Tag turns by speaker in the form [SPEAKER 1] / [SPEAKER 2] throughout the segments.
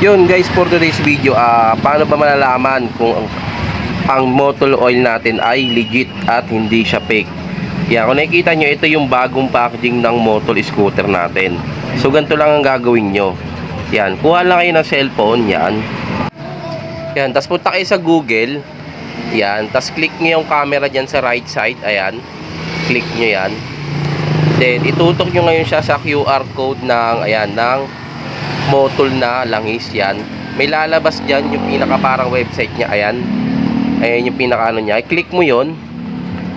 [SPEAKER 1] Yun guys, for today's video, paano ba malalaman kung ang motor oil natin ay legit at hindi siya fake? Yan, kung nakikita nyo, ito yung bagong packaging ng motor scooter natin. So ganito lang ang gagawin nyo. Yan, kuha lang kayo ng cellphone. Yan, tapos punta kayo sa Google. Yan, tapos click nyo yung camera dyan sa right side. Ayan, click nyo yan. Then itutok nyo ngayon siya sa QR code ng, ayan, ng motor na langis. Yan, may lalabas dyan yung pinaka parang website nya. Ayan, ayan yung pinaka ano nya. I-click mo yon.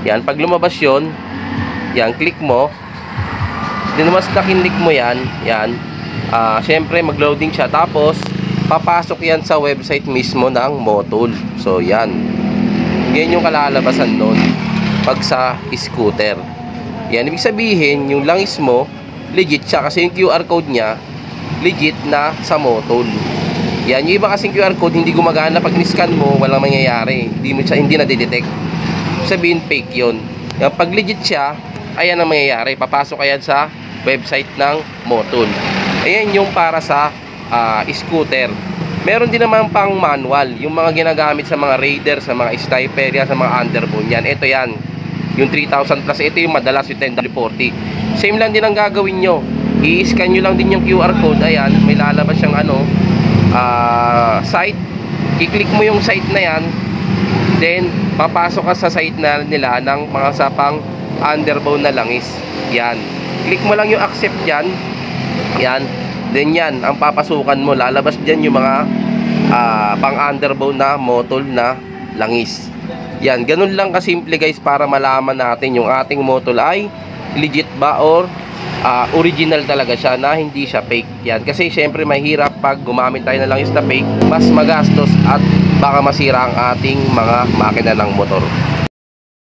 [SPEAKER 1] Yan, pag lumabas yon, yan, click mo. Then mas nakinlik mo yan. Yan, syempre mag-loading siya. Tapos papasok yan sa website mismo ng motor. So yan, yan yung kalalabasan nun pag sa scooter. Yan, ibig sabihin yung langis mo legit siya kasi yung QR code nya legit na sa motor. Yan, yung iba kasing QR code hindi gumagana. Pag ni-scan mo, walang mangyayari. Hindi na-detect. Sabihin fake yun. Yan, pag legit siya, ayan ang mangyayari. Papasok ayan sa website ng motor. Ayan yung para sa scooter. Meron din naman pang manual. Yung mga ginagamit sa mga raider, sa mga sniper, sa mga underbone. Yan, ito yan. Yung 3,000 plus. Ito yung madalas yung 10W40. Same lang din ang gagawin nyo. I-scan nyo lang din yung QR code. Ayan, may lalabas siyang site. I-click mo yung site na yan. Then papasok ka sa site na nila ng mga sapang underbone na langis. Yan, click mo lang yung accept dyan. Yan, then yan ang papasukan mo. Lalabas dyan yung mga pang underbone na motor na langis. Yan, ganun lang kasimple guys, para malaman natin yung ating motor ay legit ba or original talaga siya, na hindi siya fake. Yan, kasi syempre mahirap pag gumamit tayo na langis na fake, mas magastos at baka masira ang ating mga makina ng motor.